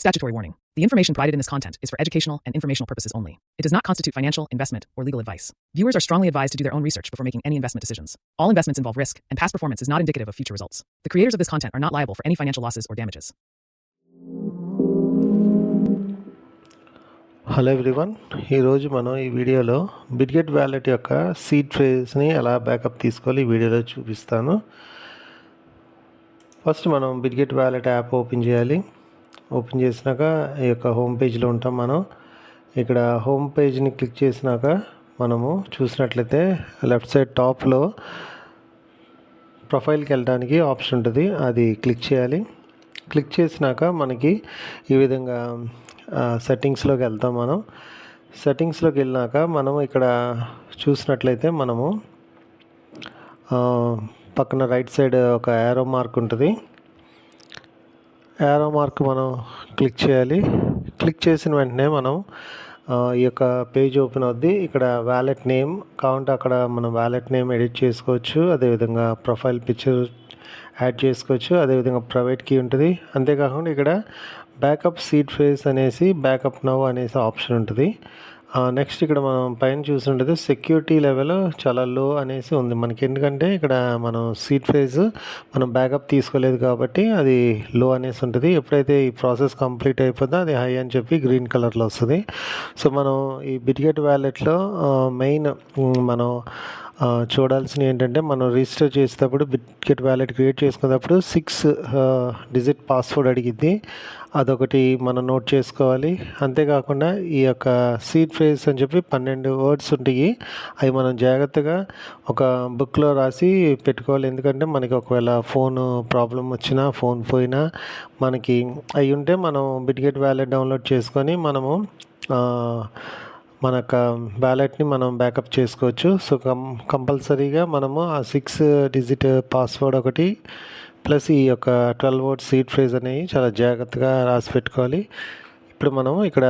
Statutory warning. The information provided in this content is for educational and informational purposes only. It does not constitute financial, investment, or legal advice. Viewers are strongly advised to do their own research before making any investment decisions. All investments involve risk, and past performance is not indicative of future results. The creators of this content are not liable for any financial losses or damages. Hello everyone, ఈరోజు మనం ఈ వీడియోలో Bitget wallet యొక్క seed ఫ్రేజ్ని ఎలా backup తీసుకోవాలి ఈ వీడియోలో చూపిస్తాను. ఫస్ట్ మనం బిట్గెట్ వ్యాలెట్ యాప్ ఓపెన్ చేయాలి. ఓపెన్ చేసినాక ఈ యొక్క హోమ్ పేజ్లో ఉంటాం. మనం ఇక్కడ హోమ్ పేజ్ని క్లిక్ చేసినాక మనము చూసినట్లయితే లెఫ్ట్ సైడ్ టాప్లో ప్రొఫైల్కి వెళ్ళడానికి ఆప్షన్ ఉంటుంది, అది క్లిక్ చేయాలి. క్లిక్ చేసినాక మనకి ఈ విధంగా సెట్టింగ్స్లోకి వెళ్తాం. మనం సెట్టింగ్స్లోకి వెళ్ళినాక మనం ఇక్కడ చూసినట్లయితే మనము పక్కన రైట్ సైడ్ ఒక యారో మార్క్ ఉంటుంది. యారో మార్క్ మనం క్లిక్ చేయాలి. క్లిక్ చేసిన వెంటనే మనం ఈ యొక్క పేజ్ ఓపెన్ అవుద్ది. ఇక్కడ వ్యాలెట్ నేమ్ కావాలంటే అక్కడ మనం వ్యాలెట్ నేమ్ ఎడిట్ చేసుకోవచ్చు, అదేవిధంగా ప్రొఫైల్ పిక్చర్ యాడ్ చేసుకోవచ్చు, అదేవిధంగా ప్రైవేట్ కీ ఉంటుంది. అంతేకాకుండా ఇక్కడ బ్యాకప్ సీడ్ ఫ్రేజ్ అనేసి బ్యాకప్ నౌ అనేసి ఆప్షన్ ఉంటుంది. నెక్స్ట్ ఇక్కడ మనం పైన చూస్తుంటే సెక్యూరిటీ లెవెల్ చాలా లో అనేసి ఉంది మనకి, ఎందుకంటే ఇక్కడ మనం సీడ్ ఫ్రేజ్ మనం బ్యాకప్ తీసుకోలేదు కాబట్టి అది లో అనేసి ఉంటుంది. ఎప్పుడైతే ఈ ప్రాసెస్ కంప్లీట్ అయిపోతుందో అది హై అని చెప్పి గ్రీన్ కలర్లో వస్తుంది. సో మనం ఈ బిట్గెట్ వ్యాలెట్లో మెయిన్ మనం చూడాల్సినవి ఏంటంటే, మనం రిజిస్టర్ చేసేటప్పుడు బిట్గెట్ వ్యాలెట్ క్రియేట్ చేసుకునేటప్పుడు 6 డిజిట్ పాస్వర్డ్ అడిగిద్ది, అదొకటి మనం నోట్ చేసుకోవాలి. అంతేకాకుండా ఈ యొక్క సీడ్ ఫ్రేజ్ అని చెప్పి 12 వర్డ్స్ ఉంటాయి, అవి మనం జాగ్రత్తగా ఒక బుక్లో రాసి పెట్టుకోవాలి. ఎందుకంటే మనకి ఒకవేళ ఫోన్ ప్రాబ్లం వచ్చినా, ఫోన్ పోయినా మనకి అవి ఉంటే మనం బిట్గెట్ వ్యాలెట్ డౌన్లోడ్ చేసుకొని మనము మన వ్యాలెట్ని మనం బ్యాకప్ చేసుకోవచ్చు. సో కంపల్సరీగా మనము ఆ 6 డిజిట్ పాస్వర్డ్ ఒకటి ప్లస్ ఈ యొక్క 12 వర్డ్ సీడ్ ఫ్రేజ్ అనేవి చాలా జాగ్రత్తగా రాసి పెట్టుకోవాలి. ఇప్పుడు మనం ఇక్కడ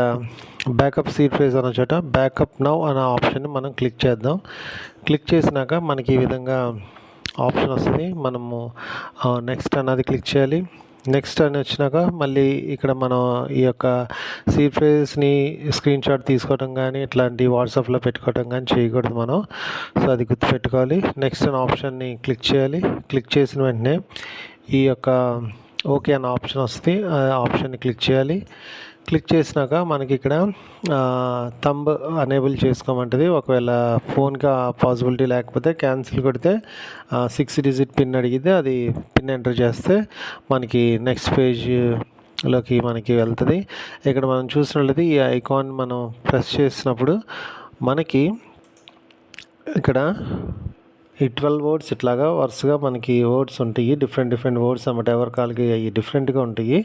బ్యాకప్ సీడ్ ఫ్రేజ్ అన్న చోట బ్యాకప్ నౌ అనే ఆప్షన్ని మనం క్లిక్ చేద్దాం. క్లిక్ చేసినాక మనకి ఈ విధంగా ఆప్షన్ వస్తుంది. మనము నెక్స్ట్ అన్నది క్లిక్ చేయాలి. నెక్స్ట్ అని వచ్చినాక మళ్ళీ ఇక్కడ మనం ఈ యొక్క సీడ్ ఫ్రేజ్ని స్క్రీన్ షాట్ తీసుకోవడం కానీ ఇట్లాంటి వాట్సాప్లో పెట్టుకోవడం కానీ చేయకూడదు మనం. సో అది గుర్తుపెట్టుకోవాలి. నెక్స్ట్ అనే ఆప్షన్ని క్లిక్ చేయాలి. క్లిక్ చేసిన వెంటనే ఈ యొక్క ఓకే అన్న ఆప్షన్ వస్తుంది, ఆ ఆప్షన్ని క్లిక్ చేయాలి. క్లిక్ చేసినాక మనకి ఇక్కడ థంబ్ అనేబుల్ చేసుకోమంటుంది. ఒకవేళ ఫోన్కి పాసిబిలిటీ లేకపోతే క్యాన్సిల్ కొడితే 6 డిజిట్ పిన్ అడిగితే అది పిన్ ఎంటర్ చేస్తే మనకి నెక్స్ట్ పేజ్లోకి మనకి వెళ్తుంది. ఇక్కడ మనం చూసినట్లయితే ఈ ఐకాన్ మనం ప్రెస్ చేసినప్పుడు మనకి ఇక్కడ ఈ 12 వర్డ్స్ ఇట్లాగా వరుసగా మనకి వర్డ్స్ ఉంటాయి, డిఫరెంట్ వర్డ్స్ అన్నమాట. ఎవరి కాళ్ళకి అవి డిఫరెంట్గా ఉంటాయి.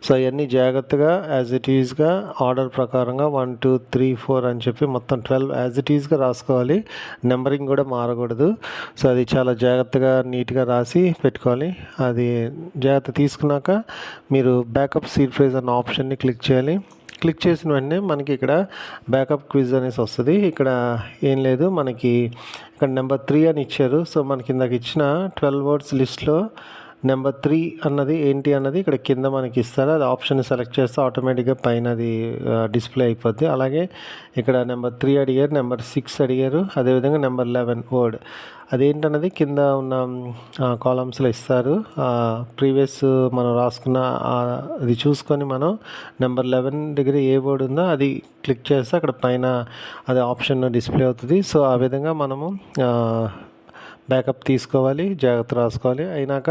సో అవన్నీ జాగ్రత్తగా యాజ్ ఇట్ ఈజ్గా ఆర్డర్ ప్రకారంగా 1 2 3 4 అని చెప్పి మొత్తం 12 యాజ్ ఇట్ ఈజ్గా రాసుకోవాలి. నెంబరింగ్ కూడా మారకూడదు. సో అది చాలా జాగ్రత్తగా నీట్గా రాసి పెట్టుకోవాలి. అది జాగ్రత్త తీసుకున్నాక మీరు బ్యాకప్ సీడ్ ఫ్రేజ్ అన్న ఆప్షన్ని క్లిక్ చేయాలి. క్లిక్ చేసిన వెంటనే మనకి ఇక్కడ బ్యాకప్ క్విజ్ అనేసి వస్తుంది. ఇక్కడ ఏం లేదు, మనకి ఇక్కడ నెంబర్ 3 అని ఇచ్చారు. సో మనకి ఇందాక ఇచ్చిన 12 వర్డ్స్ లిస్ట్లో నెంబర్ 3 అన్నది ఏంటి అన్నది ఇక్కడ కింద మనకి ఇస్తారు. అది ఆప్షన్ సెలెక్ట్ చేస్తే ఆటోమేటిక్గా పైన అది డిస్ప్లే అయిపోద్ది. అలాగే ఇక్కడ నెంబర్ 3 అడిగారు, నెంబర్ 6 అడిగారు, అదేవిధంగా నెంబర్ 11 వర్డ్ అదేంటన్నది కింద ఉన్న కాలమ్స్లో ఇస్తారు. ప్రీవియస్ మనం రాసుకున్న అది చూసుకొని మనం నెంబర్ 11 దగ్గర ఏ వర్డ్ ఉందో అది క్లిక్ చేస్తే అక్కడ పైన అది ఆప్షన్ డిస్ప్లే అవుతుంది. సో ఆ విధంగా మనము బ్యాకప్ తీసుకోవాలి, జాగ్రత్త రాసుకోవాలి. అయినాక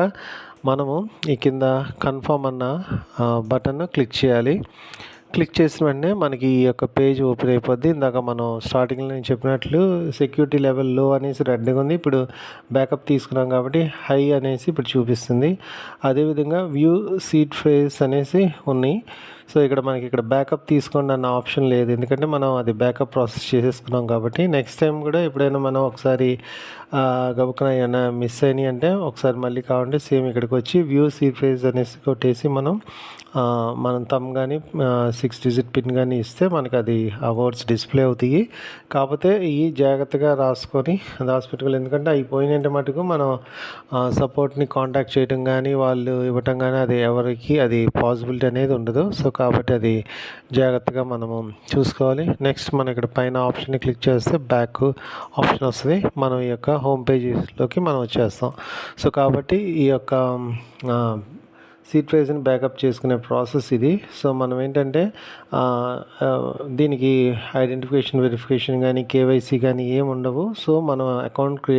మనము ఈ కింద కన్ఫర్మ్ అన్న బటన్ క్లిక్ చేయాలి. క్లిక్ చేసిన వెంటనే మనకి ఈ యొక్క పేజ్ ఓపెన్ అయిపోద్ది. ఇందాక మనం స్టార్టింగ్లో నేను చెప్పినట్లు సెక్యూరిటీ లెవెల్ లో అనేసి రెడ్గా ఉంది, ఇప్పుడు బ్యాకప్ తీసుకున్నాం కాబట్టి హై అనేసి ఇప్పుడు చూపిస్తుంది. అదేవిధంగా వ్యూ సీడ్ ఫ్రేజ్ అనేసి ఉన్నాయి. సో ఇక్కడ మనకి ఇక్కడ బ్యాకప్ తీసుకోండి అన్న ఆప్షన్ లేదు, ఎందుకంటే మనం అది బ్యాకప్ ప్రాసెస్ చేసేసుకున్నాం కాబట్టి. నెక్స్ట్ టైం కూడా ఎప్పుడైనా మనం ఒకసారి గబుక్కున ఏమైనా మిస్ అయినాయి అంటే ఒకసారి మళ్ళీ కావాలంటే సేమ్ ఇక్కడికి వచ్చి వ్యూ సీడ్ ఫ్రేజ్ అనేసి కొట్టేసి మనం థంబ్ కానీ 6 డిజిట్ పిన్ కానీ ఇస్తే మనకి అది ఆ వర్డ్స్ డిస్ప్లే అవుతాయి. కాకపోతే ఇవి జాగ్రత్తగా రాసుకొని దాచిపెట్టుకోవాలి, ఎందుకంటే అవి పోయినంటే మటుకు మనం సపోర్ట్ని కాంటాక్ట్ చేయడం కానీ వాళ్ళు ఇవ్వటం కానీ అది ఎవరికి అది పాసిబిలిటీ అనేది ఉండదు. సో కాబట్టి అది జాగ్రత్తగా మనము చూసుకోవాలి. నెక్స్ట్ మనం ఇక్కడ పైన ఆప్షన్ని క్లిక్ చేస్తే బ్యాక్ ఆప్షన్ వస్తుంది. మనం ఈ యొక్క హోమ్ పేజీలోకి మనం వచ్చేస్తాం. సో కాబట్టి ఈ యొక్క సీట్ ప్రైస్ని బ్యాకప్ చేసుకునే ప్రాసెస్ ఇది. సో మనం ఏంటంటే దీనికి ఐడెంటిఫికేషన్ వెరిఫికేషన్ కానీ కేవైసీ కానీ ఏమి ఉండవు. సో మనం అకౌంట్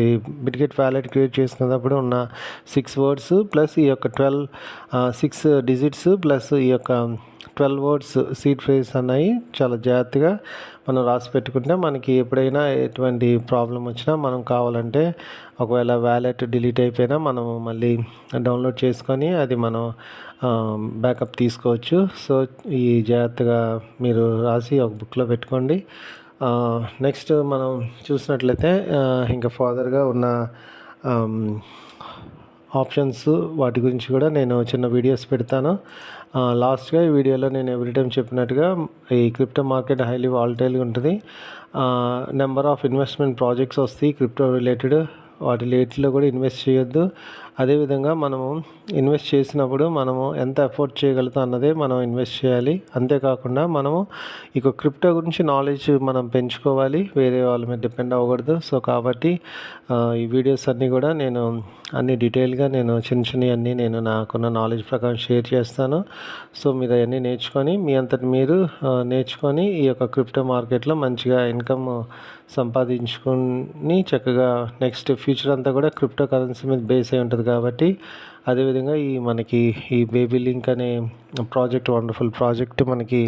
ఈ బిట్గెట్ వ్యాలెట్ క్రియేట్ చేసుకున్నప్పుడు ఉన్న 6 వర్డ్స్ ప్లస్ ఈ యొక్క 6 డిజిట్స్ ప్లస్ ఈ యొక్క 12 వర్డ్స్ సీట్ ఫ్రేజ్ అన్నాయి. చాలా జాగ్రత్తగా మనం రాసి పెట్టుకుంటే మనకి ఎప్పుడైనా ఎటువంటి ప్రాబ్లం వచ్చినా మనం కావాలంటే ఒకవేళ వ్యాలెట్ డిలీట్ అయిపోయినా మనం మళ్ళీ డౌన్లోడ్ చేసుకొని అది మనం బ్యాకప్ తీసుకోవచ్చు. సో ఈ జాగ్రత్తగా మీరు రాసి ఒక బుక్లో పెట్టుకోండి. నెక్స్ట్ మనం చూసినట్లయితే ఇంకా ఫర్దర్గా ఉన్న ఆప్షన్స్ వాటి గురించి కూడా నేను చిన్న వీడియోస్ పెడతాను. లాస్ట్గా ఈ వీడియోలో నేను ఎవ్రీ టైం చెప్పినట్టుగా ఈ క్రిప్టో మార్కెట్ హైలీ వాలటైల్గా ఉంటుంది. నెంబర్ ఆఫ్ ఇన్వెస్ట్మెంట్ ప్రాజెక్ట్స్ వస్తాయి క్రిప్టో రిలేటెడ్. వాటి లేట్లో కూడా ఇన్వెస్ట్ చేయొద్దు. అదేవిధంగా మనము ఇన్వెస్ట్ చేసినప్పుడు మనము ఎంత ఎఫోర్డ్ చేయగలుగుతాం అన్నదే మనం ఇన్వెస్ట్ చేయాలి. అంతేకాకుండా మనము ఇక క్రిప్టో గురించి నాలెడ్జ్ మనం పెంచుకోవాలి, వేరే వాళ్ళ మీద డిపెండ్ అవ్వకూడదు. సో కాబట్టి ఈ వీడియోస్ అన్నీ కూడా నేను అన్ని డీటెయిల్గా నేను చిన్నవి నేను నాకున్న నాలెడ్జ్ ప్రకారం షేర్ చేస్తాను. సో మీరు అవన్నీ నేర్చుకొని మీ అంతటి మీరు నేర్చుకొని ఈ యొక్క క్రిప్టో మార్కెట్లో మంచిగా ఇన్కమ్ సంపాదించుకొని చక్కగా నెక్స్ట్ ఫ్యూచర్ అంతా కూడా క్రిప్టో కరెన్సీ మీద బేస్ అయి ఉంటుంది. కాబట్టి అదేవిధంగా మనకి ఈ బేబీ లింక్ అనే ప్రాజెక్ట్ వండర్ఫుల్ ప్రాజెక్ట్ మనకి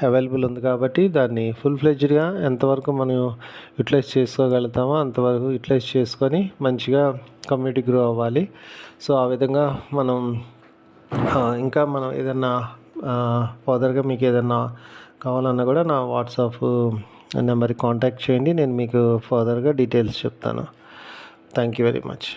అవైలబుల్ ఉంది. కాబట్టి దాన్ని ఫుల్ ఫ్లెడ్జ్డ్గా ఎంతవరకు మనం యూటిలైజ్ చేసుకోగలుగుతామో అంతవరకు యూటిలైజ్ చేసుకొని మంచిగా కమ్యూనిటీ గ్రో అవ్వాలి. సో ఆ విధంగా మనం ఇంకా మనం ఏదన్నా ఫర్దర్గా మీకు ఏదన్నా కావాలన్నా కూడా నా వాట్సాప్ నెంబర్కి కాంటాక్ట్ చేయండి. నేను మీకు ఫర్దర్గా డీటెయిల్స్ చెప్తాను. Thank you very much.